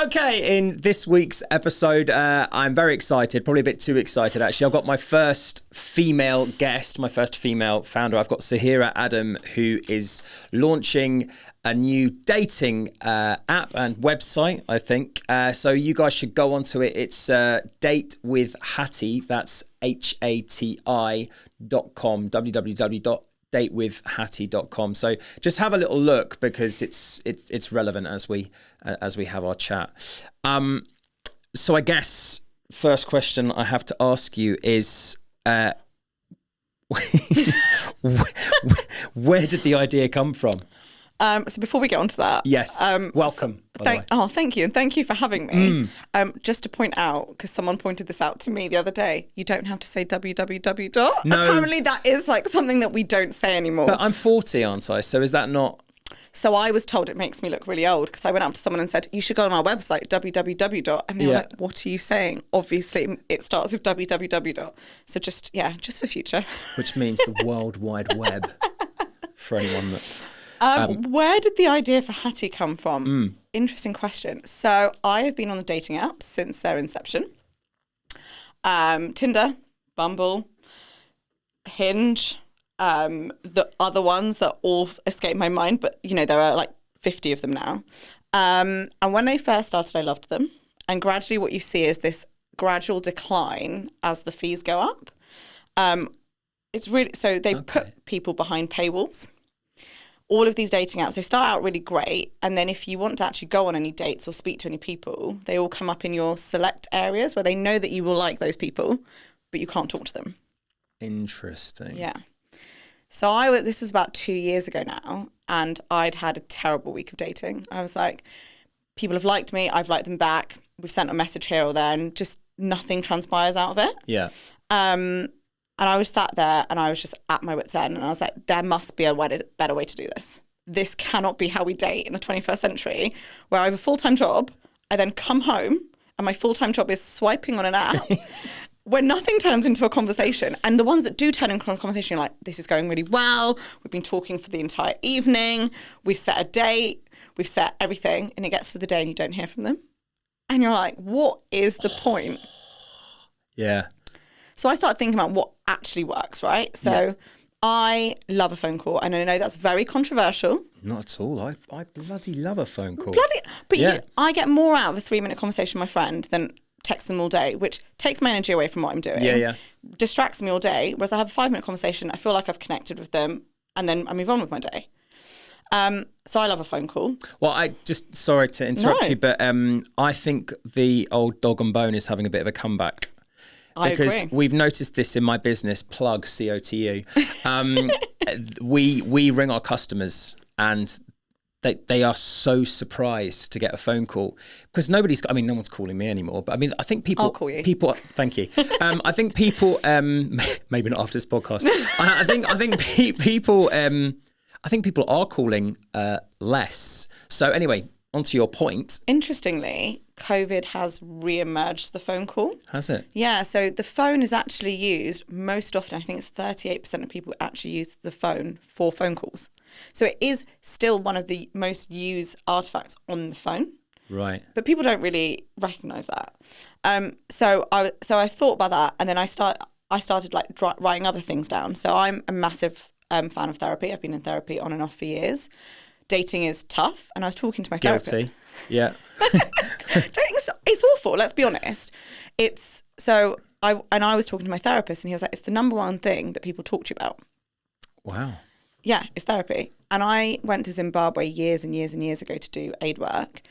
Okay, in this week's episode, I'm very excited, probably a bit too excited actually. I've got my first female guest, my first female founder. I've got Zaahirah Adam, who is launching a new dating app and website, I think. So you guys should go onto it. It's Date with Hati, that's HATI.com, www.datewithhati.com. So just have a little look because it's relevant as we have our chat. So I guess first question I have to ask you is where did the idea come from? So before we get on to that, yes, welcome. Thank you, and thank you for having me. Just to point out, because someone pointed this out to me the other day, you don't have to say www. No. Apparently, that is like something that we don't say anymore. But I'm 40, aren't I? So is that not? So I was told it makes me look really old because I went up to someone and said, you should go on our website, www. And they were like, what are you saying? Obviously, it starts with www. So just for future. Which means the World Wide Web for anyone that... where did the idea for Hati come from? Interesting question. So I have been on the dating apps since their inception. Tinder, Bumble, Hinge, the other ones that all escape my mind, but there are like 50 of them now. And when they first started, I loved them. And gradually what you see is this gradual decline as the fees go up. It's really, so they put people behind paywalls. All of these dating apps, they start out really great. And then if you want to actually go on any dates or speak to any people, they all come up in your select areas where they know that you will like those people, but you can't talk to them. Interesting. Yeah. So this was about 2 years ago now, and I'd had a terrible week of dating. I was like, people have liked me, I've liked them back, we've sent a message here or there, and just nothing transpires out of it. Yeah. And I was sat there and I was just at my wit's end and I was like, there must be a better way to do this. This cannot be how we date in the 21st century where I have a full-time job, I then come home and my full-time job is swiping on an app where nothing turns into a conversation. And the ones that do turn into a conversation, you're like, this is going really well. We've been talking for the entire evening. We've set a date. We've set everything. And it gets to the day and you don't hear from them. And you're like, what is the point? Yeah. So I started thinking about what actually works, right? So I love a phone call. And I know that's very controversial. Not at all. I bloody love a phone call. I get more out of a 3-minute conversation with my friend than text them all day, which takes my energy away from what I'm doing. Yeah. Distracts me all day. Whereas I have a 5-minute conversation, I feel like I've connected with them and then I move on with my day. So I love a phone call. Well, sorry to interrupt you, but I think the old dog and bone is having a bit of a comeback. Because we've noticed this in my business, plug COTU. We ring our customers and they are so surprised to get a phone call because no one's calling me anymore. But I think people. I'll call you. Thank you. I think people. Maybe not after this podcast. I think people are calling less. So anyway, onto your point. Interestingly, COVID has re-emerged the phone call. Has it? Yeah, so the phone is actually used most often. I think it's 38% of people actually use the phone for phone calls. So it is still one of the most used artifacts on the phone. Right. But people don't really recognise that. So I thought about that, and then I started like writing other things down. So I'm a massive fan of therapy. I've been in therapy on and off for years. Dating is tough, and I was talking to my therapist. Guilty. Yeah. It's awful. Let's be honest. I was talking to my therapist, and he was like, "It's the number one thing that people talk to you about." Wow. Yeah, it's therapy. And I went to Zimbabwe years and years and years ago to do aid work,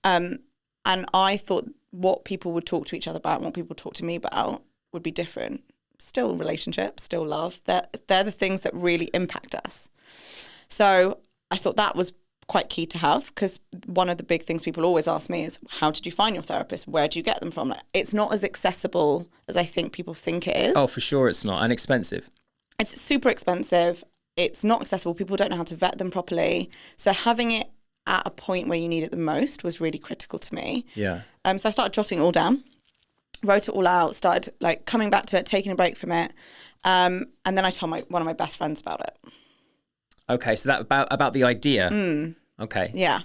and I thought what people would talk to each other about and what people talk to me about would be different. Still relationships, still love. They're the things that really impact us. So I thought that was quite key to have, because one of the big things people always ask me is, how did you find your therapist? Where do you get them from? Like, it's not as accessible as I think people think it is. Oh, for sure it's not. And expensive. It's super expensive. It's not accessible. People don't know how to vet them properly. So having it at a point where you need it the most was really critical to me. Yeah. So I started jotting it all down, wrote it all out, started like coming back to it, taking a break from it. And then I told one of my best friends about it. Okay, so that about the idea. Mm. Okay. Yeah.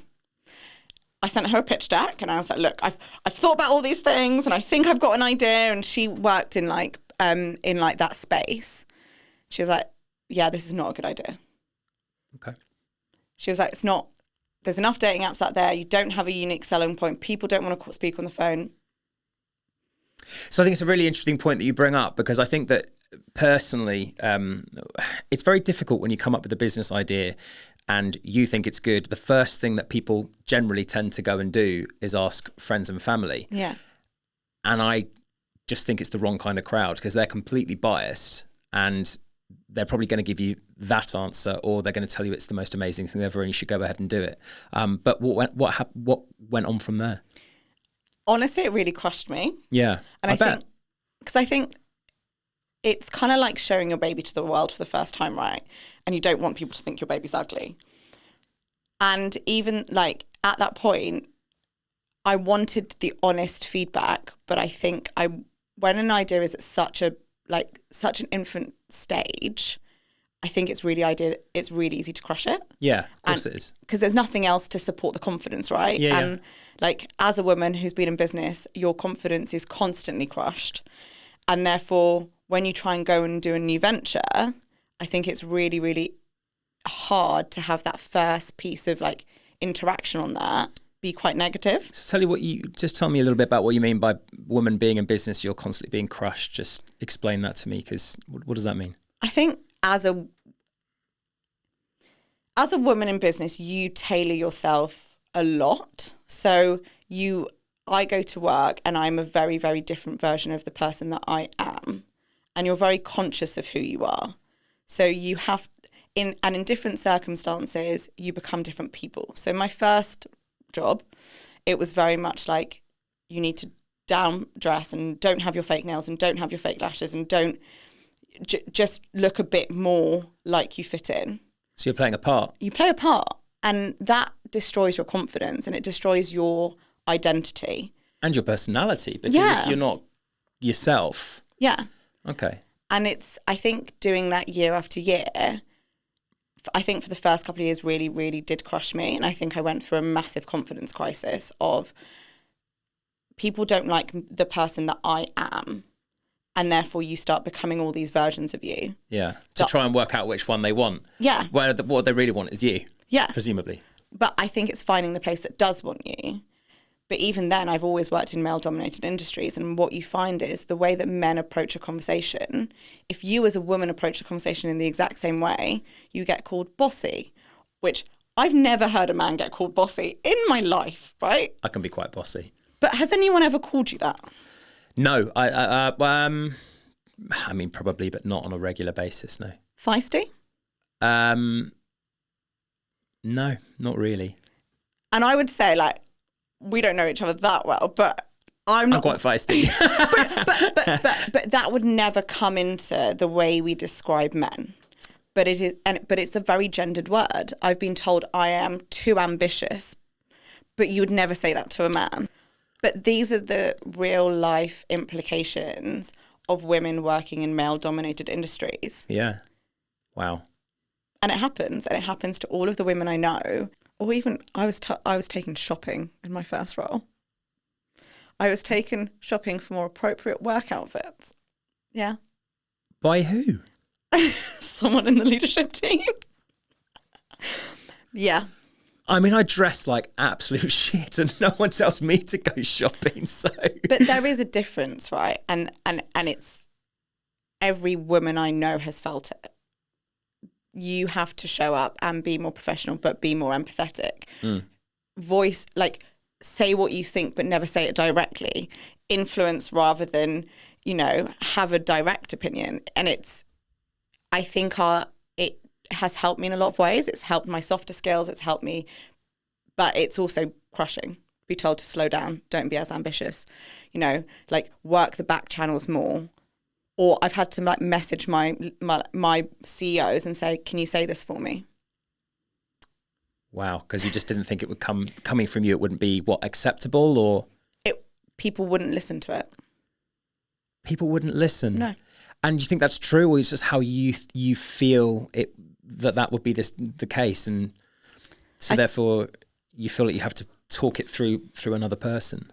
I sent her a pitch deck and I was like, look, I've thought about all these things and I think I've got an idea. And she worked in like that space. She was like, yeah, this is not a good idea. Okay. She was like, it's not, there's enough dating apps out there. You don't have a unique selling point. People don't want to speak on the phone. So I think it's a really interesting point that you bring up, because I think that personally, it's very difficult when you come up with a business idea and you think it's good. The first thing that people generally tend to go and do is ask friends and family. Yeah. And I just think it's the wrong kind of crowd, because they're completely biased and they're probably going to give you that answer, or they're going to tell you it's the most amazing thing ever and you should go ahead and do it. But what went on from there? Honestly, it really crushed me. Yeah. And I think, because I think it's kind of like showing your baby to the world for the first time, right? And you don't want people to think your baby's ugly. And even like at that point, I wanted the honest feedback, but I think when an idea is at such an infant stage, I think it's really easy to crush it. Yeah, of course it is. Because there's nothing else to support the confidence, right? Yeah, and like as a woman who's been in business, your confidence is constantly crushed. And therefore, when you try and go and do a new venture, I think it's really, really hard to have that first piece of like interaction on that be quite negative. So tell me a little bit about what you mean by woman being in business, you're constantly being crushed. Just explain that to me, because what does that mean? I think as a woman in business, you tailor yourself a lot. So I go to work and I'm a very, very different version of the person that I am. And you're very conscious of who you are. So you have, in different circumstances, you become different people. So my first job, it was very much like, you need to down dress and don't have your fake nails and don't have your fake lashes and don't just look a bit more like you fit in. So you're playing a part. You play a part, and that destroys your confidence and it destroys your identity. And your personality, because if you're not yourself. Yeah. Okay. And I think doing that year after year, I think for the first couple of years really, really did crush me. And I think I went through a massive confidence crisis of people don't like the person that I am. And therefore you start becoming all these versions of you. Yeah. To try and work out which one they want. Yeah. What they really want is you. Yeah. Presumably. But I think it's finding the place that does want you. But even then, I've always worked in male-dominated industries, and what you find is the way that men approach a conversation, if you as a woman approach a conversation in the exact same way, you get called bossy, which I've never heard a man get called bossy in my life, right? I can be quite bossy. But has anyone ever called you that? No. I mean, probably, but not on a regular basis, no. Feisty? No, not really. And I would say, like, we don't know each other that well, but I'm quite feisty. but that would never come into the way we describe men. But it's a very gendered word. I've been told I am too ambitious, but you would never say that to a man. But these are the real life implications of women working in male-dominated industries. Yeah. Wow. And it happens to all of the women I know. Or even I was taken shopping in my first role. I was taken shopping for more appropriate work outfits. Yeah. By who? Someone in the leadership team. Yeah. I mean, I dress like absolute shit and no one tells me to go shopping, so... But there is a difference, right? And it's... Every woman I know has felt it. You have to show up and be more professional, but be more empathetic. Voice, like, say what you think, but never say it directly. Influence rather than, have a direct opinion. And I think it has helped me in a lot of ways. It's helped my softer skills. It's helped me, but it's also crushing. Be told to slow down. Don't be as ambitious. Like work the back channels more. Or I've had to like message my CEOs and say, "Can you say this for me?" Wow, because you just didn't think it would coming from you. It wouldn't be acceptable, or people wouldn't listen to it. People wouldn't listen. No. And you think that's true, or is just how you feel that would be the case, and so therefore you feel that you have to talk it through another person?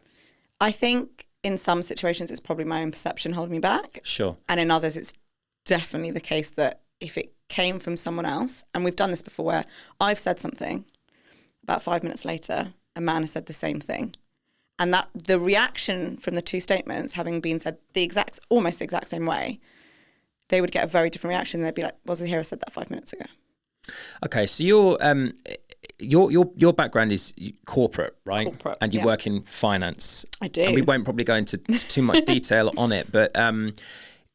I think in some situations it's probably my own perception holding me back. Sure. And in others it's definitely the case that if it came from someone else, and we've done this before where I've said something, about 5 minutes later, a man has said the same thing. And that the reaction from the two statements having been said almost the exact same way, they would get a very different reaction. They'd be like, well, Zaahirah said that 5 minutes ago. Okay, so your background is corporate, right? Corporate, and you work in finance. I do. And we won't probably go into too much detail on it, but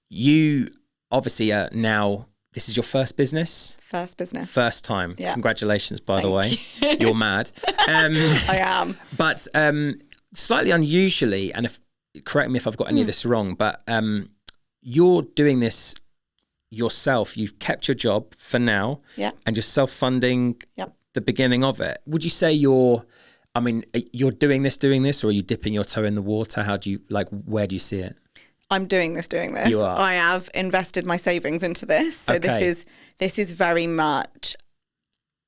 you obviously are now, this is your first business? First business. First time. Yeah. Congratulations, by the Thank way. you. You're mad. I am. But slightly unusually, and correct me if I've got any of this wrong, but you're doing this yourself. You've kept your job for now, and you're self-funding the beginning of it. Would you say you're doing this, or are you dipping your toe in the water? How do you, where do you see it? I'm doing this. You are. I have invested my savings into this. So Okay. this is very much,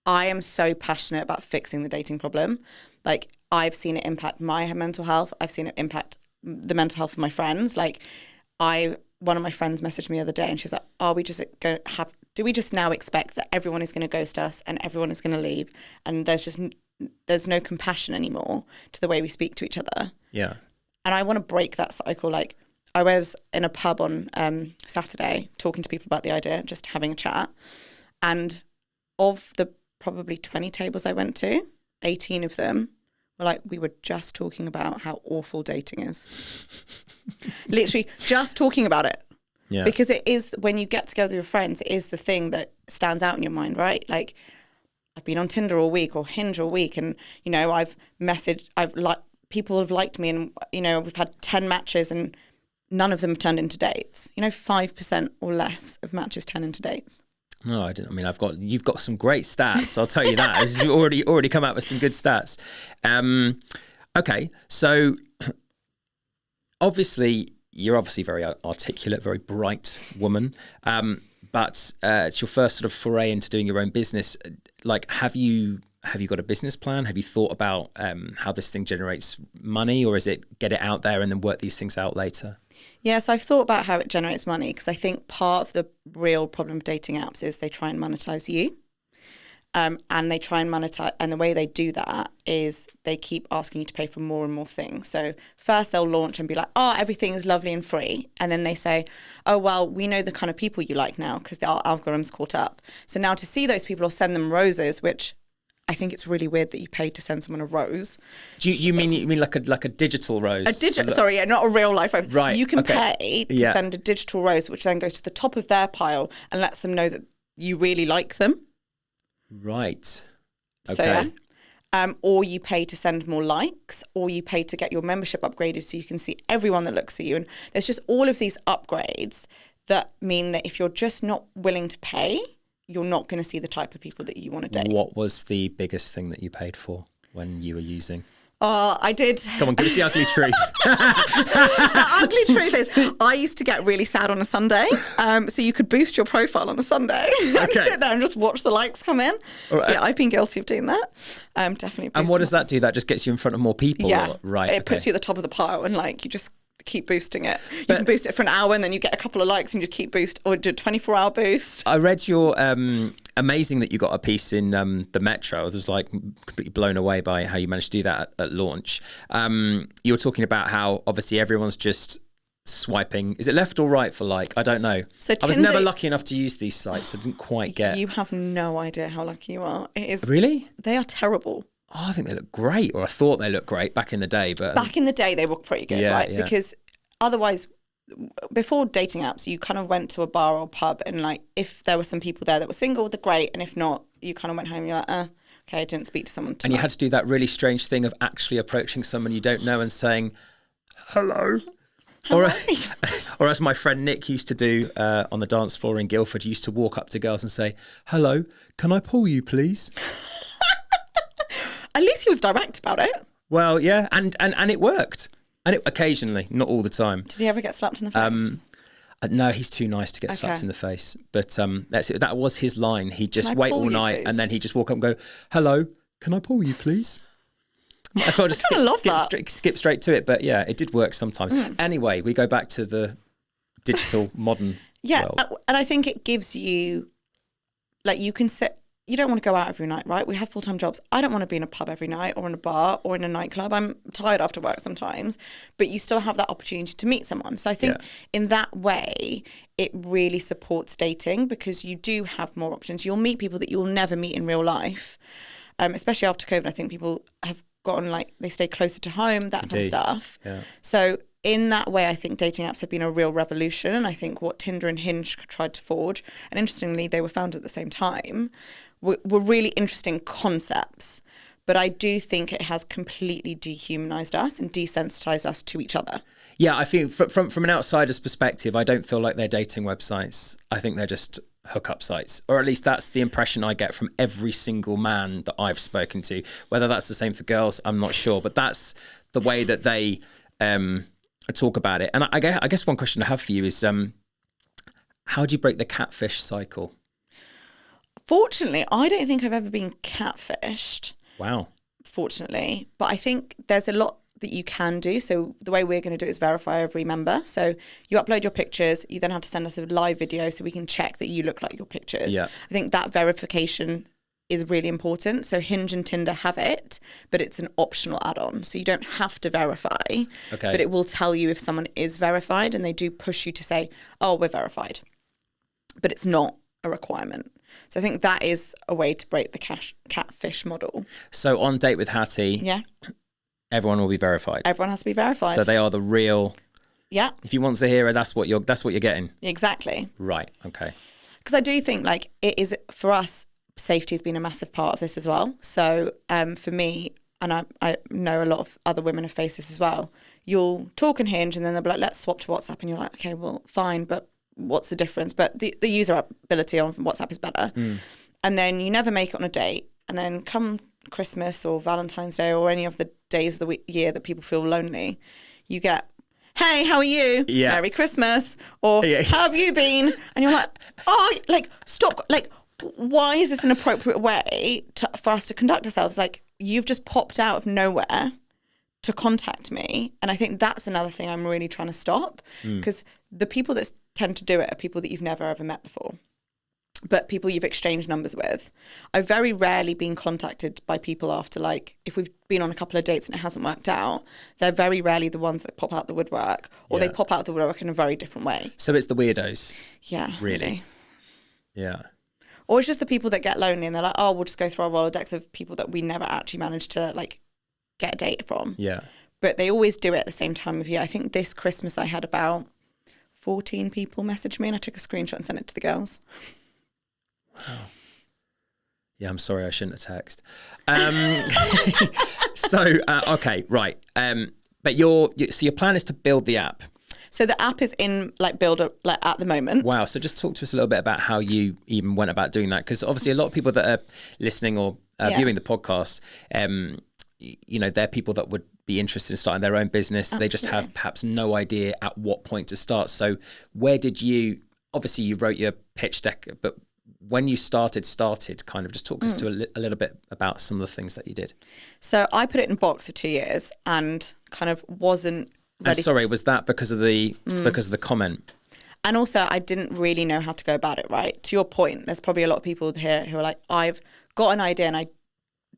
I am so passionate about fixing the dating problem. Like, I've seen it impact my mental health. I've seen it impact the mental health of my friends. One of my friends messaged me the other day and she was like, do we just now expect that everyone is going to ghost us and everyone is going to leave? And there's no compassion anymore to the way we speak to each other. Yeah. And I want to break that cycle. Like, I was in a pub on Saturday talking to people about the idea, just having a chat. And of the probably 20 tables I went to, 18 of them were like, we were just talking about how awful dating is. Literally just talking about it. Yeah. Because it is, when you get together with your friends, it is the thing that stands out in your mind, right? Like, I've been on Tinder all week or Hinge all week, and, people have liked me, and, we've had 10 matches and none of them have turned into dates. 5% or less of matches turn into dates. No, I didn't. I mean, you've got some great stats. I'll tell you that. You've already come out with some good stats. Okay, so you're obviously very articulate, very bright woman. But it's your first sort of foray into doing your own business. Have you got a business plan? Have you thought about how this thing generates money, or is it get it out there and then work these things out later? Yeah, so I've thought about how it generates money, because I think part of the real problem of dating apps is they try and monetize you. And they try and monetize, and the way they do that is they keep asking you to pay for more and more things. So first they'll launch and be like, oh, everything is lovely and free. And then they say, oh, well, we know the kind of people you like now because our algorithm's caught up. So now to see those people or send them roses, which I think it's really weird that you paid to send someone a rose. Do you mean like a digital rose? Not a real life rose. Right. You can pay to send a digital rose, which then goes to the top of their pile and lets them know that you really like them. Right. Okay. So, or you pay to send more likes, or you pay to get your membership upgraded so you can see everyone that looks at you. And there's just all of these upgrades that mean that if you're just not willing to pay, you're not going to see the type of people that you want to date. What was the biggest thing that you paid for when you were using? I did. Come on, give us the ugly truth. The ugly truth is I used to get really sad on a Sunday. So you could boost your profile on a Sunday and sit there and just watch the likes come in. So yeah, I've been guilty of doing that. Definitely. And what does that do? That just gets you in front of more people? Yeah. Right. It puts you at the top of the pile and you just keep boosting it. You can boost it for an hour and then you get a couple of likes and you keep boost, or do a 24-hour boost. I read your amazing that you got a piece in the Metro. I was completely blown away by how you managed to do that at launch. You were talking about how obviously everyone's just swiping. Is it left or right for I don't know. So I was never lucky enough to use these sites. I didn't quite get. You have no idea how lucky you are. It is really. They are terrible. Oh, I think they look great, or I thought they looked great back in the day. But back in the day, they were pretty good, right? Yeah. Because otherwise, before dating apps, you kind of went to a bar or pub, and if there were some people there that were single, they're great, and if not, you kind of went home. And you're like, okay, I didn't speak to someone tonight. And you had to do that really strange thing of actually approaching someone you don't know and saying, "Hello." Or as my friend Nick used to do on the dance floor in Guildford, he used to walk up to girls and say, "Hello, can I pull you, please?" At least he was direct about it. Well, yeah, and it worked. And it occasionally, not all the time. Did he ever get slapped in the face? No, he's too nice to get slapped in the face. But that's it. That was his line. He'd just wait all night and then he'd just walk up and go, "Hello, can I pull you, please?" Might as well just love skip straight to it. But yeah, it did work sometimes. Anyway, we go back to the digital modern world. And I think it gives you, like, you can sit. You don't want to go out every night, right? We have full-time jobs. I don't want to be in a pub every night or in a bar or in a nightclub. I'm tired after work sometimes, but you still have that opportunity to meet someone. So I think in that way, it really supports dating because you do have more options. You'll meet people that you'll never meet in real life, especially after COVID. I think people have gotten, like, they stay closer to home, that kind of stuff. Yeah. So in that way, I think dating apps have been a real revolution. And I think what Tinder and Hinge tried to forge, and interestingly, they were founded at the same time, were really interesting concepts. But I do think it has completely dehumanized us and desensitized us to each other. Yeah, I think from an outsider's perspective, I don't feel like they're dating websites. I think they're just hookup sites, or at least that's the impression I get from every single man that I've spoken to. Whether that's the same for girls, I'm not sure, but that's the way that they talk about it. And I guess one question I have for you is, how do you break the catfish cycle? Fortunately, I don't think I've ever been catfished. Wow. Fortunately. But I think there's a lot that you can do. So the way we're going to do it is verify every member. So you upload your pictures, you then have to send us a live video so we can check that you look like your pictures. Yeah. I think that verification is really important. So Hinge and Tinder have it, but it's an optional add-on. So you don't have to verify, but it will tell you if someone is verified, and they do push you to say, oh, we're verified. But it's not a requirement. So I think that is a way to break the catfish model. So on Date with Hati, everyone will be verified. Everyone has to be verified. So they are the real. Yeah. If you want Zaahirah, that's what you're getting. Exactly. Right. Okay. Because I do think, like, it is, for us, safety has been a massive part of this as well. So for me, and I know a lot of other women have faced this as well. You'll talk and Hinge, and then they'll be like, let's swap to WhatsApp, and you're like, okay, well, fine, but what's the difference? But the usability on WhatsApp is better. And then you never make it on a date, and then come Christmas or Valentine's Day or any of the days of the year that people feel lonely, you get, hey, how are you? Merry Christmas. Or how have you been? And you're like, oh, like, stop. Like, why is this an appropriate way for us to conduct ourselves? Like, you've just popped out of nowhere to contact me. And I think that's another thing I'm really trying to stop, because the people that tend to do it are people that you've never ever met before, but people you've exchanged numbers with. I've very rarely been contacted by people after, like, if we've been on a couple of dates and it hasn't worked out, they're very rarely the ones that pop out the woodwork, or they pop out the woodwork in a very different way. So it's the weirdos. Yeah. Really? Yeah. Or it's just the people that get lonely and they're like, oh, we'll just go through our Rolodex of people that we never actually managed to, like, get a date from. Yeah. But they always do it at the same time of year. I think this Christmas I had about 14 people message me, and I took a screenshot and sent it to the girls. Wow. Yeah, I'm sorry, I shouldn't have texted. Okay, right. But your plan is to build the app. So the app is in, like, build like at the moment. Wow. So just talk to us a little bit about how you even went about doing that, because obviously a lot of people that are listening or viewing the podcast, you know, they're people that would be interested in starting their own business. Absolutely. They just have perhaps no idea at what point to start. So where did you, obviously you wrote your pitch deck, but when you started kind of just talk us to a little bit about some of the things that you did. So I put it in a box for 2 years and kind of wasn't ready. Was that because of the comment? And also I didn't really know how to go about it, right? To your point, there's probably a lot of people here who are like, I've got an idea and I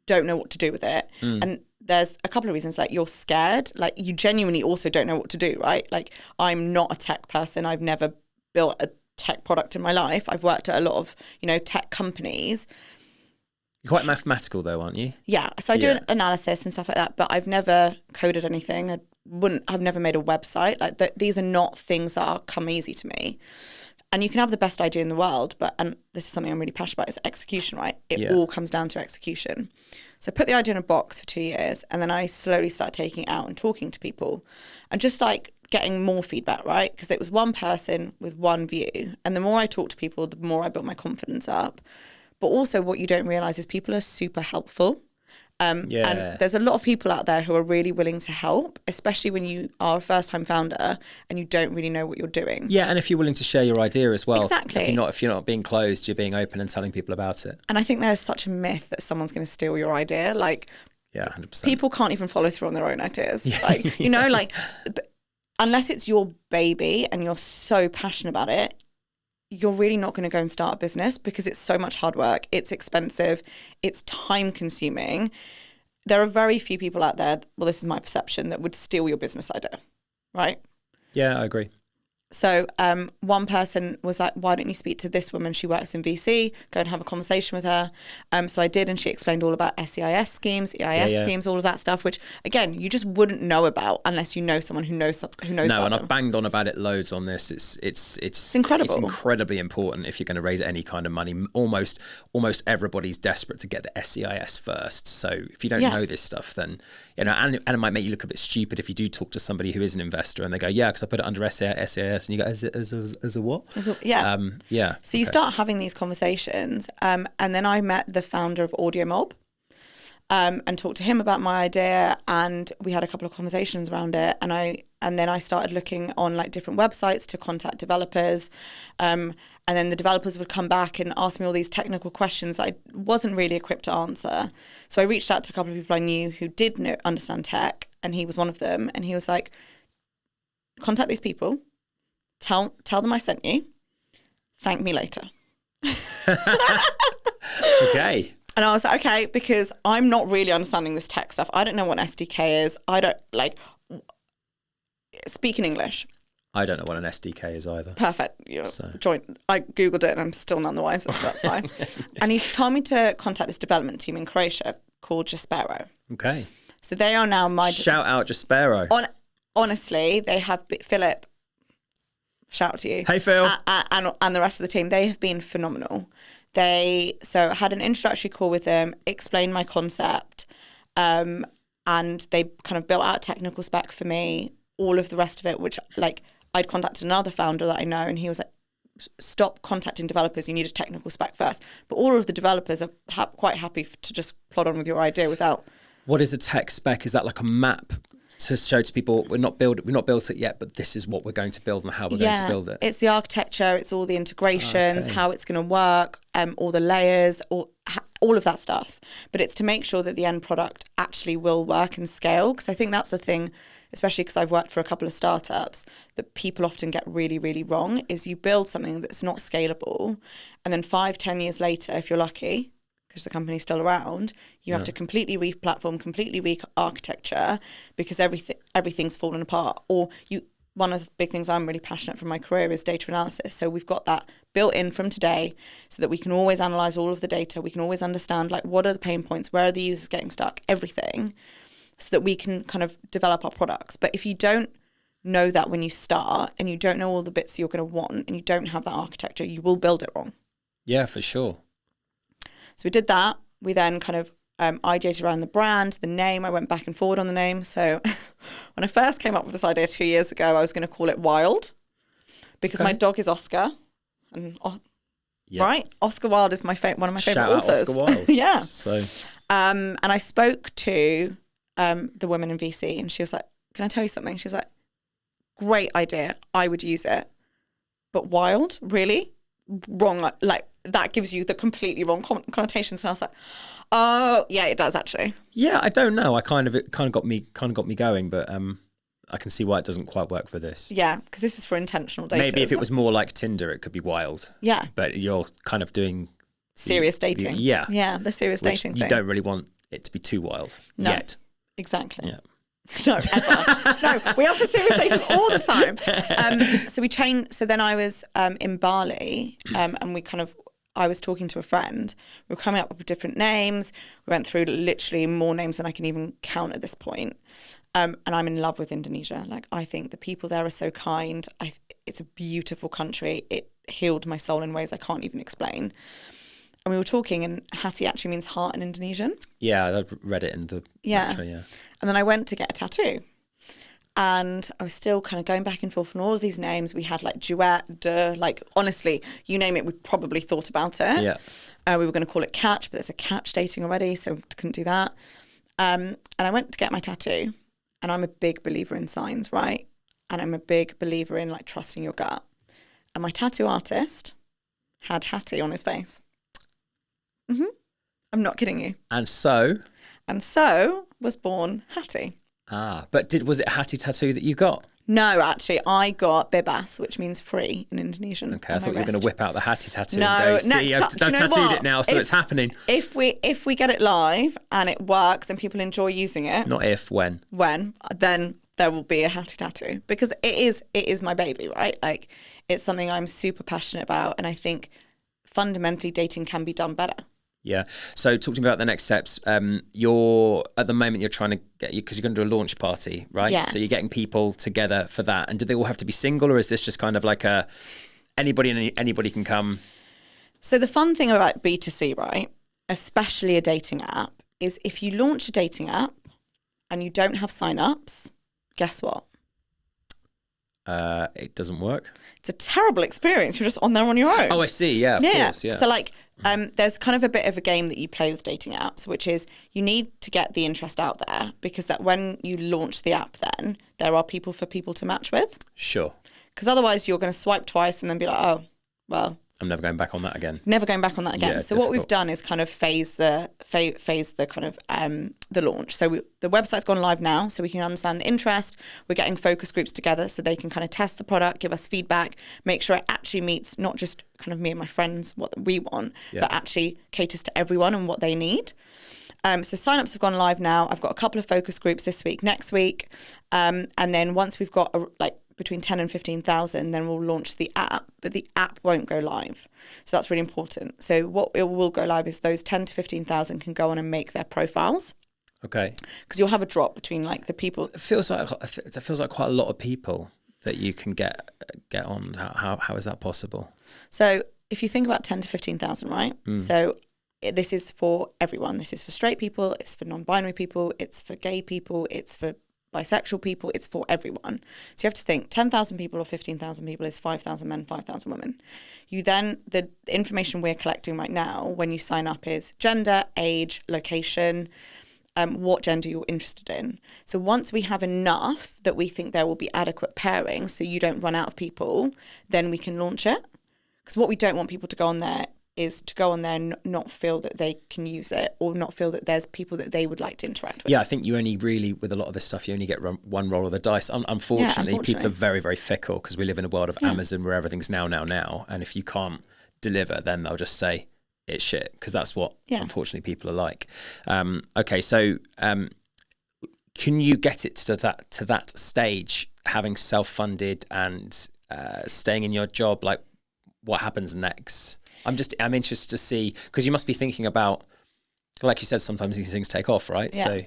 don't know what to do with it. And there's a couple of reasons. Like, you're scared, like, you genuinely also don't know what to do, right? Like, I'm not a tech person. I've never built a tech product in my life. I've worked at a lot of, you know, tech companies. You're quite mathematical though, aren't you? Yeah. So I do an analysis and stuff like that, but I've never coded anything. I've never made a website. Like, these are not things that come easy to me. And you can have the best idea in the world, and this is something I'm really passionate about, is execution, right? It all comes down to execution. So I put the idea in a box for 2 years, and then I slowly started taking it out and talking to people and just, like, getting more feedback, right? Because it was one person with one view. And the more I talked to people, the more I built my confidence up. But also what you don't realise is people are super helpful. And there's a lot of people out there who are really willing to help, especially when you are a first-time founder and you don't really know what you're doing. Yeah, and if you're willing to share your idea as well. Exactly. If you're not being closed, you're being open and telling people about it. And I think there's such a myth that someone's going to steal your idea. Like, Yeah, 100%. People can't even follow through on their own ideas. Like, you know, like, unless it's your baby and you're so passionate about it, you're really not going to go and start a business because it's so much hard work. It's expensive. It's time consuming. There are very few people out there, well, this is my perception, that would steal your business idea, right? Yeah, I agree. So one person was like, why don't you speak to this woman? She works in VC. Go and have a conversation with her. So I did, and she explained all about SEIS schemes, EIS schemes, all of that stuff, which, again, you just wouldn't know about unless you know someone who knows about and them. I've banged on about it loads on this. It's incredible. It's incredibly important if you're going to raise any kind of money. Almost everybody's desperate to get the SEIS first. So if you don't know this stuff, then, you know, and it might make you look a bit stupid if you do talk to somebody who is an investor and they go, yeah, because I put it under SEIS, and you go, as a what? Yeah. So you start having these conversations, and then I met the founder of Audio Mob, and talked to him about my idea, and we had a couple of conversations around it, and then I started looking on like different websites to contact developers, and then the developers would come back and ask me all these technical questions that I wasn't really equipped to answer. So I reached out to a couple of people I knew who did understand tech, and he was one of them, and he was like, contact these people, tell them I sent you, thank me later. Okay. And I was like, okay, because I'm not really understanding this tech stuff. I don't know what an SDK is. I don't, like, speak in English. I don't know what an SDK is either. Perfect. I Googled it and I'm still none the wiser, so that's fine. And he's told me to contact this development team in Croatia called Jaspero. Okay. So they are now my... Shout out Jaspero. Honestly, they have... Philip, shout out to you. Hey, Phil. And the rest of the team. They have been phenomenal. So had an introductory call with them, explained my concept, and they kind of built out a technical spec for me, all of the rest of it, which, like, I'd contacted another founder that I know, and he was like, stop contacting developers, you need a technical spec first. But all of the developers are quite happy to just plod on with your idea without... What is a tech spec? Is that like a map to show to people, we've not built it yet, but this is what we're going to build and how we're going to build it? It's the architecture, it's all the integrations, how it's going to work, all the layers, all of that stuff. But it's to make sure that the end product actually will work and scale, because I think that's the thing, especially because I've worked for a couple of startups, that people often get really, really wrong, is you build something that's not scalable, and then 5-10 years later, if you're lucky, because the company's still around, you have to completely re-platform, completely re-architecture, because everything's fallen apart. Or one of the big things I'm really passionate from my career is data analysis. So we've got that built in from today so that we can always analyze all of the data. We can always understand, like, what are the pain points, where are the users getting stuck, everything, so that we can kind of develop our products. But if you don't know that when you start, and you don't know all the bits you're going to want, and you don't have that architecture, you will build it wrong. Yeah, for sure. So we did that. We then kind of ideated around the brand, the name. I went back and forward on the name. So when I first came up with this idea 2 years ago, I was going to call it Wild, because my dog is Oscar. And right? Oscar Wilde is one of my favourite authors. Oscar Wilde. Yeah. So, and I spoke to the woman in VC, and she was like, can I tell you something? She was like, great idea. I would use it. But Wild? Really? Wrong. Like, that gives you the completely wrong connotations. And I was like, oh yeah, it does actually. Yeah, I don't know. It kind of got me going, but I can see why it doesn't quite work for this. Yeah, because this is for intentional data. Maybe if it was more like Tinder, it could be Wild. Yeah. But you're kind of doing serious dating. Yeah. Yeah, the serious dating thing. You don't really want it to be too wild yet. Exactly. Yeah. No, ever. No, we offer serious dating all the time. So we changed. So then I was in Bali, and I was talking to a friend. We were coming up with different names. We went through literally more names than I can even count at this point. And I'm in love with Indonesia. Like, I think the people there are so kind. It's a beautiful country. It healed my soul in ways I can't even explain. And we were talking, and Hati actually means heart in Indonesian. Yeah, I read it in the lecture, yeah. And then I went to get a tattoo. And I was still kind of going back and forth on all of these names. We had like duet, like, honestly, you name it, we probably thought about it. Yeah. We were going to call it catch, but there's a catch dating already, so couldn't do that. And I went to get my tattoo, and I'm a big believer in signs, right? And I'm a big believer in, like, trusting your gut. And my tattoo artist had Hati on his face. I'm not kidding you. And so And so was born Hati. But was it a Hati tattoo that you got? No, actually, I got bebas, which means free in Indonesian. Okay, I thought you were going to whip out the Hati tattoo No, and go, see, I've tattooed what? it now, so it's happening. If we get it live and it works and people enjoy using it. Not if, when. Then there will be a Hati tattoo, because it is my baby, right? Like, it's something I'm super passionate about, and I think fundamentally dating can be done better. Yeah. So talk to me about the next steps. You're at the moment you're trying to get because you're going to do a launch party, right? Yeah. So you're getting people together for that. And do they all have to be single, or is this just kind of like anybody can come? So the fun thing about B2C, right, especially a dating app, is if you launch a dating app and you don't have sign-ups, guess what? It doesn't work. It's a terrible experience. You're just on there on your own. Oh, I see. Yeah, of course. Yeah. So like, there's kind of a bit of a game that you play with dating apps, which is you need to get the interest out there, because that when you launch the app, then there are people for people to match with. Sure. Because otherwise you're going to swipe twice and then be like, oh, well, I'm never going back on that again. Never going back on that again. Yeah, so what we've done is kind of phase the kind of the launch. So the website's gone live now, so we can understand the interest. We're getting focus groups together so they can kind of test the product, give us feedback, make sure it actually meets not just kind of me and my friends what we want, but actually caters to everyone and what they need. So signups have gone live now. I've got a couple of focus groups this week, next week, and then once we've got between 10 and 15,000, then we'll launch the app, but the app won't go live. So that's really important. So what it will go live is those 10 to 15,000 can go on and make their profiles. Okay. Because you'll have a drop between like the people. It feels like quite a lot of people that you can get on. How is that possible? So if you think about 10 to 15,000, right? So this is for everyone. This is for straight people. It's for non-binary people. It's for gay people. It's for bisexual people. It's for everyone. So you have to think 10,000 people or 15,000 people is 5,000 men, 5,000 women. You then, the information we're collecting right now when you sign up is gender, age, location, what gender you're interested in. So once we have enough that we think there will be adequate pairing so you don't run out of people, then we can launch it. Because what we don't want people to go on there is to go on there and not feel that they can use it, or not feel that there's people that they would like to interact with. Yeah, I think you only really, with a lot of this stuff, you only get one roll of the dice. Unfortunately, people are very, very fickle, because we live in a world of Amazon where everything's now. And if you can't deliver, then they'll just say it's shit, because that's what, unfortunately, people are like. Okay, so can you get it to that stage, having self-funded and staying in your job? Like, what happens next? I'm interested to see, because you must be thinking about, like you said, sometimes these things take off, right? Yeah.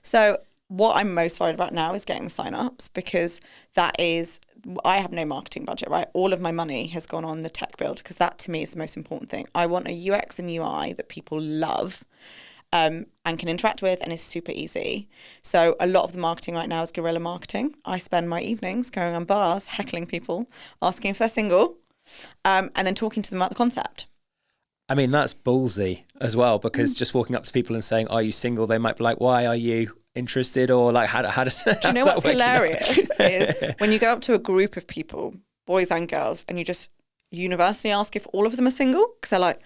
So what I'm most worried about now is getting the sign-ups, because I have no marketing budget, right? All of my money has gone on the tech build, because that to me is the most important thing. I want a UX and UI that people love and can interact with, and is super easy. So a lot of the marketing right now is guerrilla marketing. I spend my evenings going on bars, heckling people, asking if they're single, and then talking to them about the concept. I mean, that's ballsy as well, because just walking up to people and saying, "Are you single?" They might be like, "Why are you interested?" Or like, "How does?" Do you know what's hilarious is when you go up to a group of people, boys and girls, and you just universally ask if all of them are single, because they're like,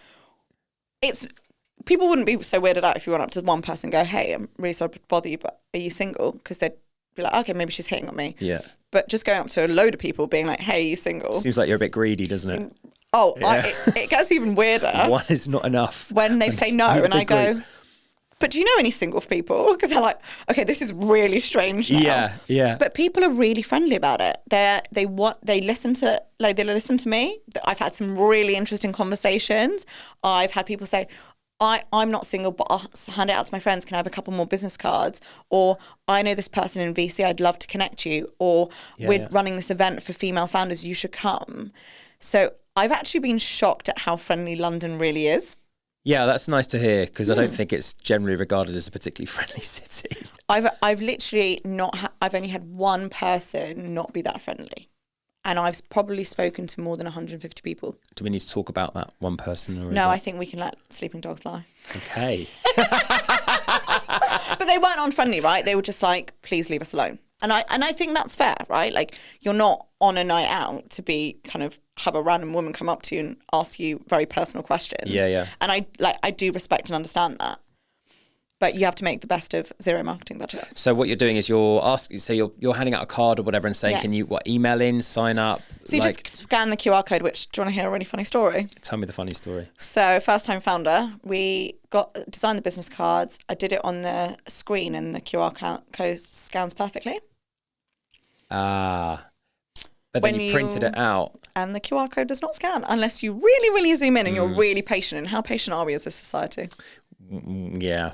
people wouldn't be so weirded out if you went up to one person and go, "Hey, I'm really sorry to bother you, but are you single?" Because they'd be like, "Okay, maybe she's hitting on me." Yeah. But just going up to a load of people being like, "Hey, are you single?" Seems like you're a bit greedy, doesn't it? Oh, yeah. It gets even weirder. One is not enough. When they say no, and I go, "But do you know any single people?" Because they're like, "Okay, this is really strange now." Yeah. But people are really friendly about it. They listen to me. I've had some really interesting conversations. I've had people say, I'm not single, but I'll hand it out to my friends. Can I have a couple more business cards? Or I know this person in VC, I'd love to connect you. Or we're running this event for female founders, you should come. So I've actually been shocked at how friendly London really is. Yeah, that's nice to hear, because I don't think it's generally regarded as a particularly friendly city. I've literally I've only had one person not be that friendly. And I've probably spoken to more than 150 people. Do we need to talk about that one person? Or no, I think we can let sleeping dogs lie. Okay. But they weren't unfriendly, right? They were just like, "Please leave us alone." And I think that's fair, right? Like, you're not on a night out to be kind of have a random woman come up to you and ask you very personal questions. Yeah. And I do respect and understand that. but you have to make the best of zero marketing budget. So what you're doing is you're handing out a card or whatever and saying, can you email in, sign up? So you just scan the QR code, which, do you want to hear a really funny story? Tell me the funny story. So first time founder, we designed the business cards. I did it on the screen and the QR code scans perfectly. But then you printed it out. And the QR code does not scan unless you really, really zoom in and you're really patient. And how patient are we as a society? Yeah.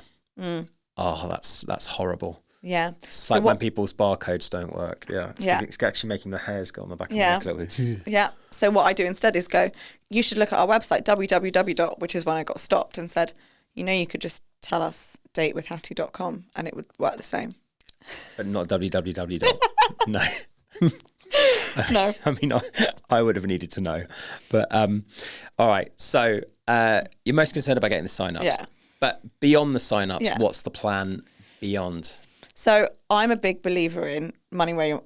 Oh, that's horrible. Yeah. It's like when people's barcodes don't work. Yeah. It's actually making the hairs go on the back of my neck a little bit. Yeah. So what I do instead is you should look at our website, www. which is when I got stopped and said, you could just tell us datewithhati.com and it would work the same. But not www. No. No. I mean, I would have needed to know. But all right. So you're most concerned about getting the sign-ups. Yeah. But beyond the sign-ups, what's the plan beyond? So I'm a big believer in money where your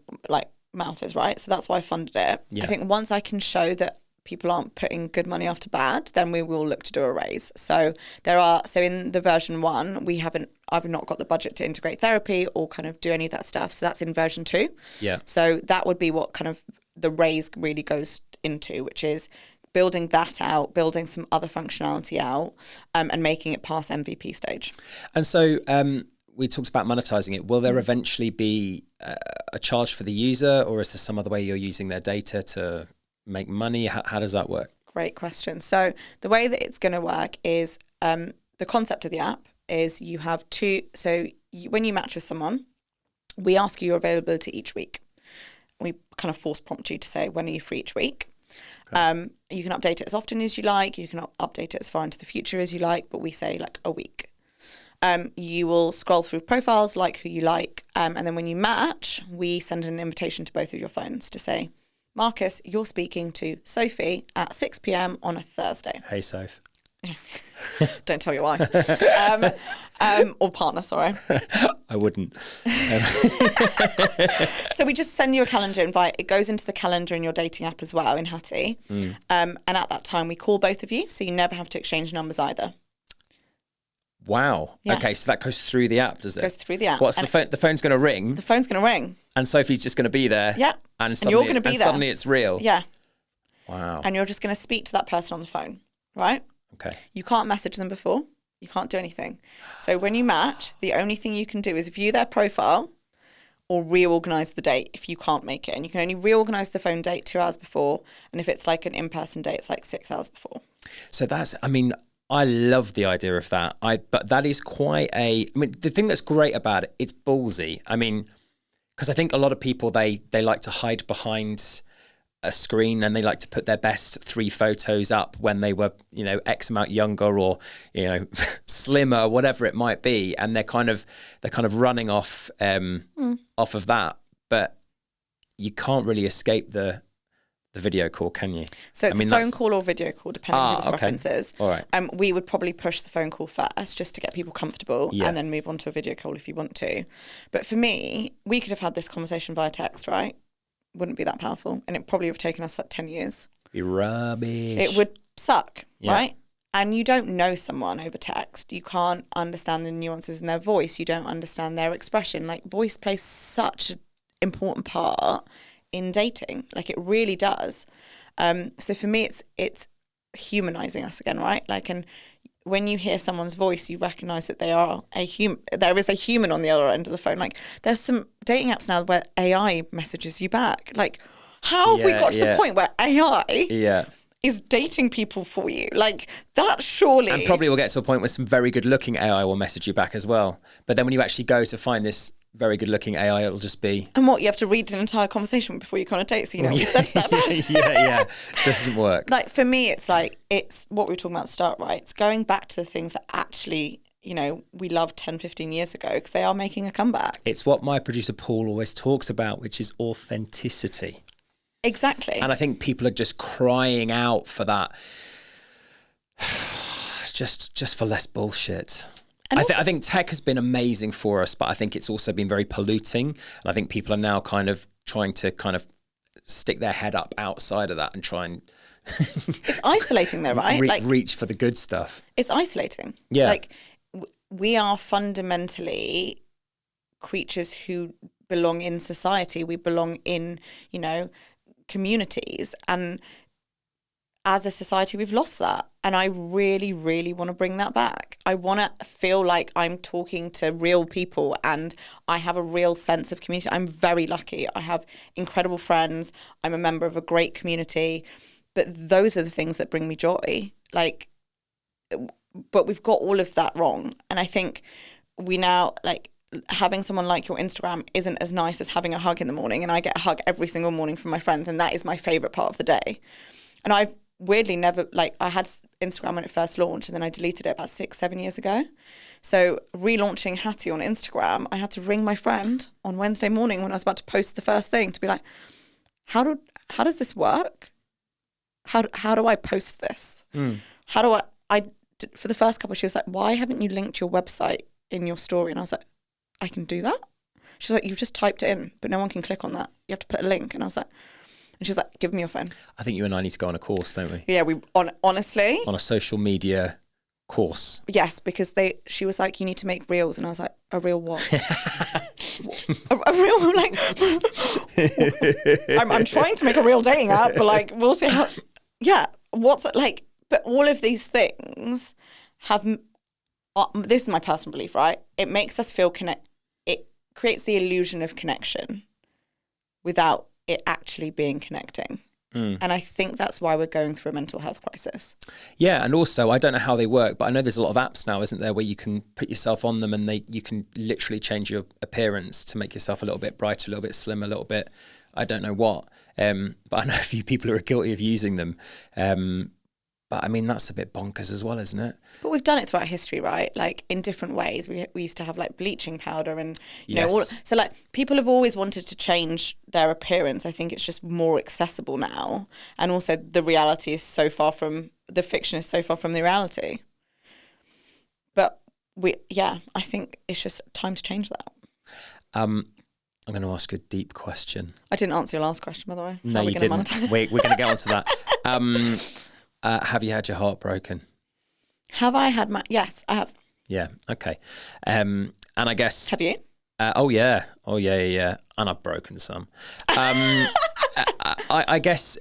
mouth is, right? So that's why I funded it. Yeah. I think once I can show that people aren't putting good money after bad, then we will look to do a raise. So in the version 1, I've not got the budget to integrate therapy or kind of do any of that stuff. So that's in version 2. Yeah. So that would be what kind of the raise really goes into, which is building that out, building some other functionality out, and making it past MVP stage. And so we talked about monetizing it. Will there eventually be a charge for the user, or is there some other way you're using their data to make money? How does that work? Great question. So the way that it's going to work is the concept of the app is you have two. So when you match with someone, we ask you your availability each week. We kind of force prompt you to say, when are you free each week? Okay. You can update it as often as you like. You can update it as far into the future as you like, but we say a week. You will scroll through profiles, like who you like, and then when you match, we send an invitation to both of your phones to say, Marcus, you're speaking to Sophie at 6 p.m. on a Thursday. Hey, Soph. Don't tell your wife. Or partner, sorry. I wouldn't. So we just send you a calendar invite. It goes into the calendar in your dating app as well in Hati. And at that time, we call both of you, so you never have to exchange numbers either. Wow. Yeah. Okay, so that goes through the app, does it? It goes through the app. What's the phone? The phone's going to ring. The phone's going to ring. And Sophie's just going to be there. Yeah. And you're going to be there. Suddenly it's real. Yeah. Wow. And you're just going to speak to that person on the phone, right? Okay. You can't message them before. You can't do anything. So when you match, the only thing you can do is view their profile or reorganize the date if you can't make it. And you can only reorganize the phone date 2 hours before. And if it's an in-person date, it's 6 hours before. So I love the idea of that. But that is the thing that's great about it, it's ballsy. Because I think a lot of people, they like to hide behind a screen and they like to put their best 3 photos up when they were, X amount younger or, slimmer, whatever it might be. And they're kind of running off of that. But you can't really escape the video call, can you? So it's a phone call or video call, depending on people's preferences. All right. We would probably push the phone call first just to get people comfortable and then move on to a video call if you want to. But for me, we could have had this conversation via text, right? Wouldn't be that powerful. And it probably would have taken us 10 years. Be rubbish. It would suck, right? And you don't know someone over text. You can't understand the nuances in their voice. You don't understand their expression. Voice plays such an important part in dating. It really does. So for me, it's humanizing us again, right? And when you hear someone's voice, you recognize that they are a human. There is a human on the other end of the phone. There's some dating apps now where AI messages you back. How have we got to the point where AI is dating people for you? That surely. And probably we'll get to a point where some very good looking AI will message you back as well. But then when you actually go to find this very good looking AI, it'll just be. And you have to read an entire conversation before you go on a date, so you know what you said to that person. Yeah. Doesn't work. For me, it's what we were talking about at the start, right? It's going back to the things that actually, we loved 10, 15 years ago, because they are making a comeback. It's what my producer Paul always talks about, which is authenticity. Exactly. And I think people are just crying out for that. just for less bullshit. I think tech has been amazing for us, but I think it's also been very polluting. And I think people are now trying to stick their head up outside of that and try and... It's isolating though, right? Reach for the good stuff. It's isolating. Yeah. we are fundamentally creatures who belong in society. We belong in, you know, communities. And as a society, we've lost that. And I really, really want to bring that back. I want to feel like I'm talking to real people and I have a real sense of community. I'm very lucky. I have incredible friends. I'm a member of a great community. But those are the things that bring me joy. Like, but we've got all of that wrong. And I think we now, like, having someone like your Instagram isn't as nice as having a hug in the morning. And I get a hug every single morning from my friends. And that is my favorite part of the day. And I've weirdly never, like, I had Instagram when it first launched and then I deleted it about 6-7 years ago. So relaunching Hati on Instagram, I had to ring my friend on Wednesday morning when I was about to post the first thing to be like, how does this work? How do I post this? How do I for the first couple, she was like, why haven't you linked your website in your story? And I was like, I can do that? She was like, you've just typed it in, but no one can click on that. You have to put a link. And I was like, and she was like, give me your phone. I think you and I need to go on a course, don't we? Yeah, honestly. On a social media course. Yes, because she was like, you need to make reels. And I was like, a reel what? a reel, like, I'm trying to make a real dating app, but like, we'll see how, yeah, what's it like, but all of these things have, this is my personal belief, right? It makes us feel it creates the illusion of connection without it actually being connecting. And I think that's why we're going through a mental health crisis. Yeah, and also, I don't know how they work, but I know there's a lot of apps now, isn't there, where you can put yourself on them and you can literally change your appearance to make yourself a little bit brighter, a little bit slimmer, a little bit, I don't know what. But I know a few people who are guilty of using them. But I mean, that's a bit bonkers as well, isn't it? But we've done it throughout history, right? Like in different ways. We used to have like bleaching powder and, you know, so like people have always wanted to change their appearance. I think it's just more accessible now. And also the reality is so far from, the fiction is so far from the reality. But I think it's just time to change that. I'm going to ask a deep question. I didn't answer your last question, by the way. No, you didn't. We're going to get onto that. Have you had your heart broken? Have I had yes, I have. Yeah. Okay. And I guess. Have you? Oh yeah. And I've broken some. I guess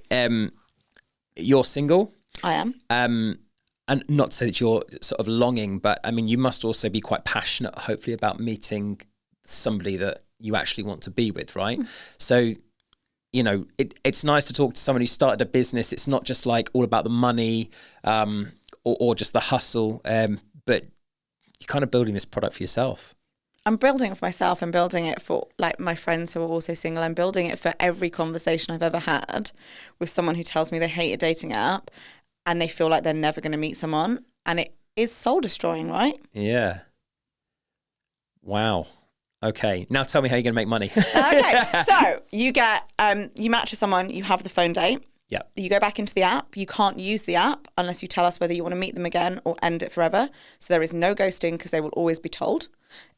you're single. I am. And not to say that you're sort of longing, but I mean, you must also be quite passionate, hopefully, about meeting somebody that you actually want to be with, right? So, you know, it's nice to talk to someone who started a business. It's not just like all about the money or just the hustle, but you're kind of building this product for yourself. I'm building it for myself. I'm building it for like my friends who are also single. I'm building it for every conversation I've ever had with someone who tells me they hate a dating app and they feel like they're never going to meet someone. And it is soul destroying, right? Yeah. Wow. Okay, now tell me how you're going to make money. Okay, so you get, you match with someone, you have the phone date. Yeah. You go back into the app. You can't use the app unless you tell us whether you want to meet them again or end it forever. So there is no ghosting because they will always be told.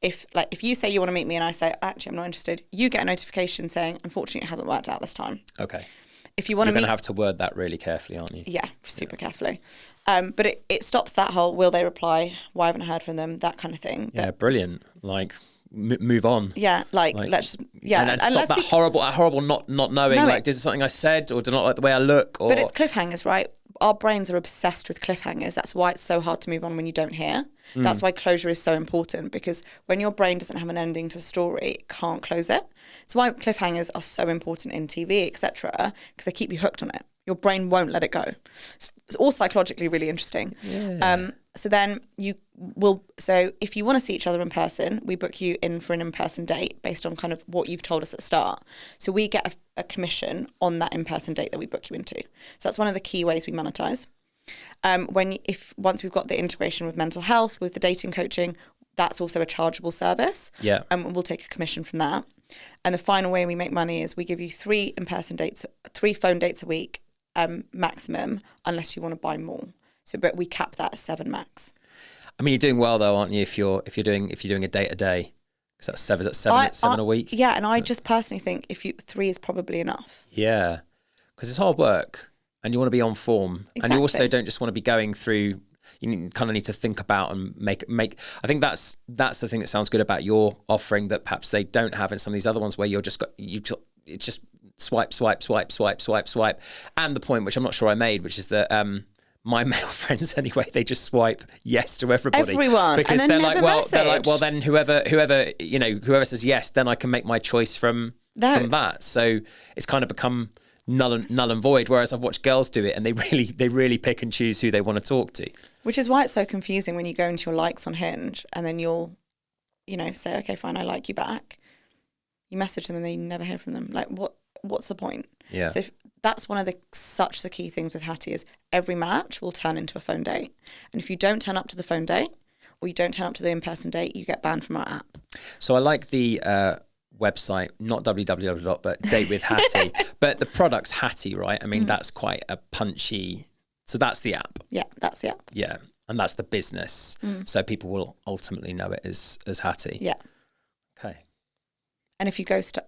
If you say you want to meet me and I say, actually, I'm not interested, you get a notification saying, unfortunately, it hasn't worked out this time. Okay. If you want to You're going to have to word that really carefully, aren't you? Yeah, super carefully. But it stops that whole, will they reply? Why haven't I heard from them? That kind of thing. Yeah, brilliant. Like... move on. Yeah, like let's and stop that horrible not knowing. Like, did something I said, or do not like the way I look? Or... But it's cliffhangers, right? Our brains are obsessed with cliffhangers. That's why it's so hard to move on when you don't hear. That's why closure is so important, because when your brain doesn't have an ending to a story, it can't close it. It's why cliffhangers are so important in TV, etc., because they keep you hooked on it. Your brain won't let it go. It's all psychologically really interesting. Yeah. So then so if you want to see each other in person, we book you in for an in-person date based on kind of what you've told us at the start. So we get a commission on that in-person date that we book you into. So that's one of the key ways we monetize. Once we've got the integration with mental health, with the dating coaching, that's also a chargeable service. Yeah. And we'll take a commission from that. And the final way we make money is we give you 3 in-person dates, 3 phone dates a week, maximum, unless you want to buy more. So, but we cap that at 7 max. I mean, you're doing well though, aren't you? If you're doing a date a day, because that's 7 a week. Yeah, and I just personally think 3 is probably enough. Yeah, because it's hard work, and you want to be on form, Exactly. and you also don't just want to be going through you kind of need to think about and make. I think that's the thing that sounds good about your offering that perhaps they don't have in some of these other ones where it's just swipe, and the point which I'm not sure I made, which is that my male friends anyway, they just swipe yes to everyone, because and then they're like, well, then whoever says yes, then I can make my choice from that. So it's kind of become null and void. Whereas I've watched girls do it, and they really pick and choose who they want to talk to. Which is why it's so confusing when you go into your likes on Hinge, and then you'll, say, okay, fine, I like you back. You message them, and then you never hear from them. Like, what's the point? Yeah. So that's one of the key things with Hati is every match will turn into a phone date. And if you don't turn up to the phone date or you don't turn up to the in-person date, you get banned from our app. So I like the website, not www, but Date with Hati. But the product's Hati, right? I mean, that's quite a punchy... So that's the app. Yeah, that's the app. Yeah, and that's the business. So people will ultimately know it as Hati. Yeah. Okay. And if you ghost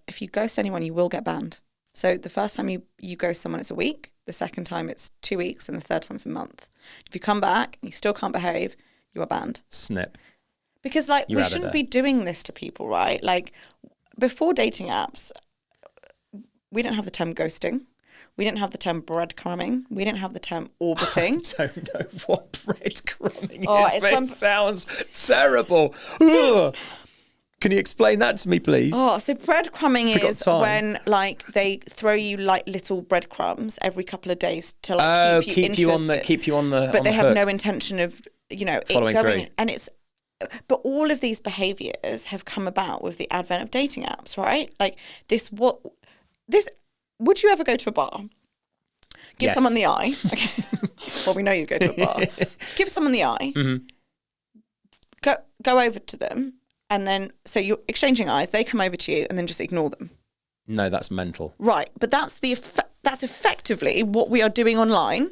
anyone, you will get banned. So the first time you ghost someone, it's a week. The second time, it's 2 weeks. And the third time, it's a month. If you come back and you still can't behave, you are banned. Snip. Because, we shouldn't be doing this to people, right? Like, before dating apps, we didn't have the term ghosting. We didn't have the term breadcrumbing. We didn't have the term orbiting. I don't know what breadcrumbing is, but it sounds terrible. Ugh. Can you explain that to me, please? Oh, so breadcrumbing is when they throw you little breadcrumbs every couple of days to keep you interested. Keep you on the. But they have hook. no intention of following it going. Through. And it's. But all of these behaviours have come about with the advent of dating apps, right? Like this. Would you ever go to a bar? Give someone the eye. Okay. Well, we know you go to a bar. Give someone the eye. Mm-hmm. Go over to them. And then, so you're exchanging eyes, they come over to you and then just ignore them. No, that's mental. Right. But that's effectively what we are doing online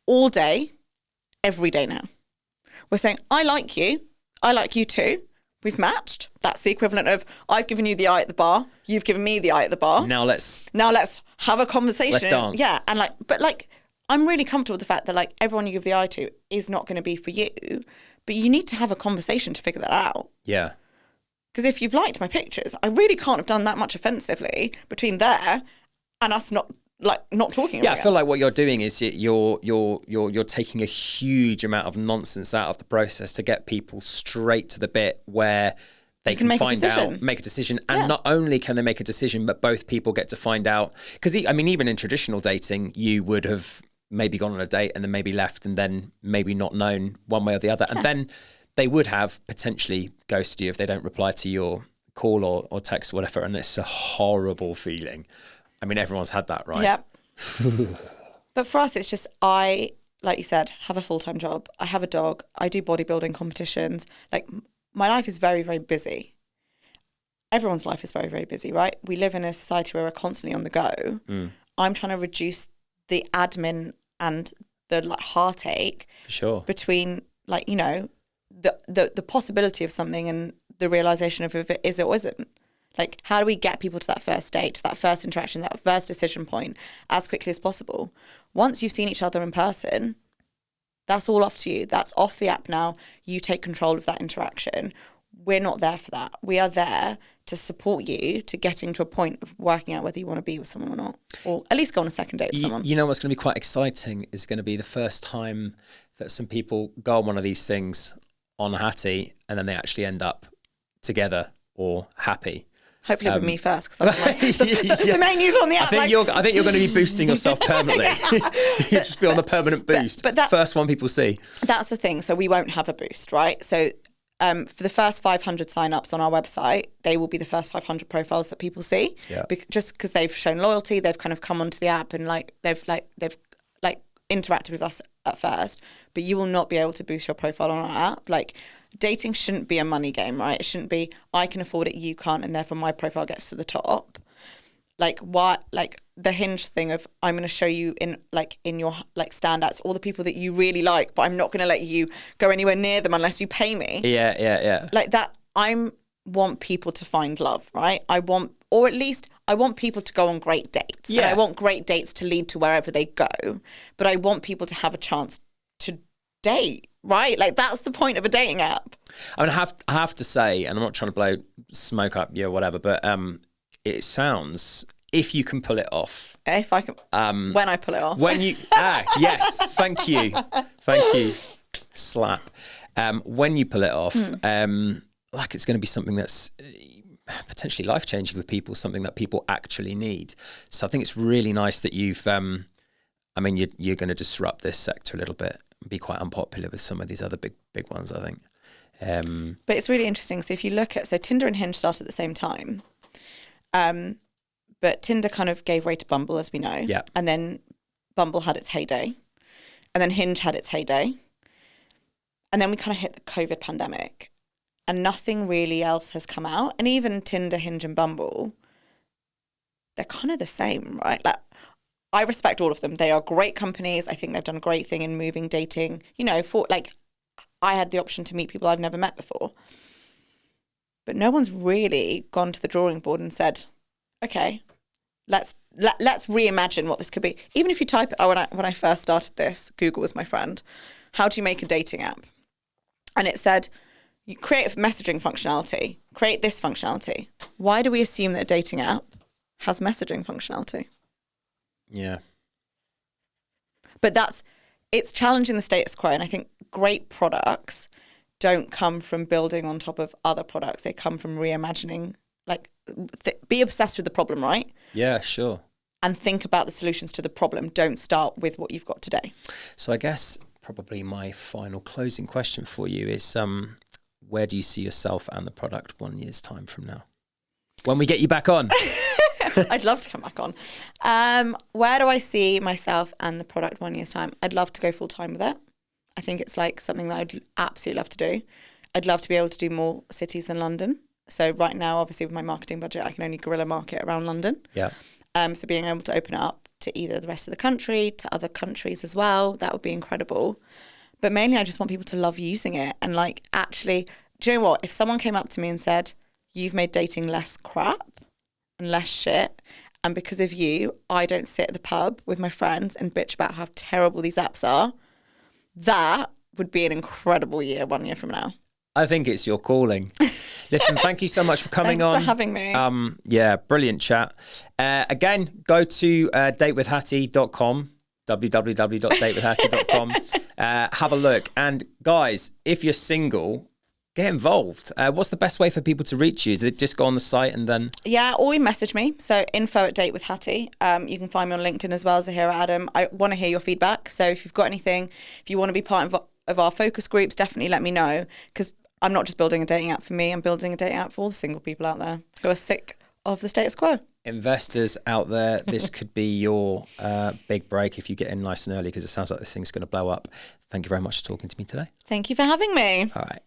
all day, every day now. We're saying, I like you too. We've matched. That's the equivalent of, I've given you the eye at the bar, you've given me the eye at the bar. Now let's have a conversation. Let's dance. Yeah. And I'm really comfortable with the fact that everyone you give the eye to is not going to be for you, but you need to have a conversation to figure that out. Yeah. Because if you've liked my pictures, I really can't have done that much offensively between there and us not talking about it. Yeah, I feel like what you're doing is you're taking a huge amount of nonsense out of the process to get people straight to the bit where they can make a decision. And not only can they make a decision, but both people get to find out. Because, even in traditional dating, you would have maybe gone on a date and then maybe left and then maybe not known one way or the other. Yeah. And then they would have potentially ghosted you if they don't reply to your call or text or whatever. And it's a horrible feeling. Everyone's had that, right? Yep. But for us, it's just, like you said, have a full-time job. I have a dog. I do bodybuilding competitions. My life is very, very busy. Everyone's life is very, very busy, right? We live in a society where we're constantly on the go. I'm trying to reduce the admin and the heartache between the possibility of something and the realization of if it is or isn't. How do we get people to that first date, to that first interaction, that first decision point as quickly as possible? Once you've seen each other in person, that's all off to you. That's off the app now. You take control of that interaction. We're not there for that. We are there to support you to getting to a point of working out whether you want to be with someone or not, or at least go on a second date with someone. You know what's going to be quite exciting is going to be the first time that some people go on one of these things on Hati and then they actually end up together or happy. Hopefully it'll be me first, because I'm the main user on the app. I think you're going to be boosting yourself permanently. You just be on the permanent boost. But first one people see. That's the thing. So we won't have a boost, right? So for the first 500 sign-ups on our website, they will be the first 500 profiles that people see. Yeah. Just because they've shown loyalty, they've kind of come onto the app and they've interacted with us at first. But you will not be able to boost your profile on our app. Dating shouldn't be a money game, right? It shouldn't be, I can afford it, you can't, and therefore my profile gets to the top. The Hinge thing of, I'm going to show you in your standouts all the people that you really like, but I'm not going to let you go anywhere near them unless you pay me. Yeah. That, I want people to find love, right? I want people to go on great dates. Yeah. And I want great dates to lead to wherever they go. But I want people to have a chance to date. right? Like, that's the point of a dating app. I mean, I have to say, and I'm not trying to blow smoke up you or whatever, but it sounds, if you can pull it off. If I can, when I pull it off. When you, yes, thank you. Slap. When you pull it off, like it's going to be something that's potentially life-changing for people, something that people actually need. So I think it's really nice that you've, I mean, you're going to disrupt this sector a little bit and be quite unpopular with some of these other big ones, I think. But it's really interesting. So if you look at, so Tinder and Hinge started at the same time. But Tinder kind of gave way to Bumble, as we know. Yeah. And then Bumble had its heyday. And then Hinge had its heyday. And then we kind of hit the COVID pandemic. And nothing really else has come out. And even Tinder, Hinge and Bumble, they're kind of the same, right? Like, I respect all of them. They are great companies. I think they've done a great thing in moving dating. You know, for like, I had the option to meet people I've never met before. But no one's really gone to the drawing board and said, okay, let's reimagine what this could be. Even if you type, when I first started this, Google was my friend. How do you make a dating app? And it said, you create messaging functionality, create this functionality. Why do we assume that a dating app has messaging functionality? Yeah. But it's challenging the status quo. And I think great products don't come from building on top of other products. They come from reimagining, like, be obsessed with the problem, right? Yeah, sure. And think about the solutions to the problem. Don't start with what you've got today. So I guess probably my final closing question for you is, where do you see yourself and the product 1 year's time from now? When we get you back on. I'd love to come back on. Where do I see myself and the product 1 year's time? I'd love to go full time with it. I think it's like something that I'd absolutely love to do. I'd love to be able to do more cities than London. So right now, obviously with my marketing budget, I can only guerrilla market around London. Yeah. So being able to open it up to either the rest of the country, to other countries as well, that would be incredible. But mainly I just want people to love using it. And like, actually, do you know what? If someone came up to me and said, you've made dating less crap and less shit, and because of you, I don't sit at the pub with my friends and bitch about how terrible these apps are, that would be an incredible year 1 year from now. I think it's your calling. Listen, thank you so much for coming on. Thanks for having me. Yeah, brilliant chat. Again, go to datewithhattie.com, www.datewithhattie.com. Have a look. And guys, if you're single, get involved. What's the best way for people to reach you? Is it just go on the site and then? Yeah, or you message me. So info@datewithhattie. You can find me on LinkedIn as well, Zaahirah Adam. I want to hear your feedback. So if you've got anything, if you want to be part of our focus groups, definitely let me know, because I'm not just building a dating app for me, I'm building a dating app for all the single people out there who are sick of the status quo. Investors out there, this could be your big break if you get in nice and early, because it sounds like this thing's going to blow up. Thank you very much for talking to me today. Thank you for having me. All right.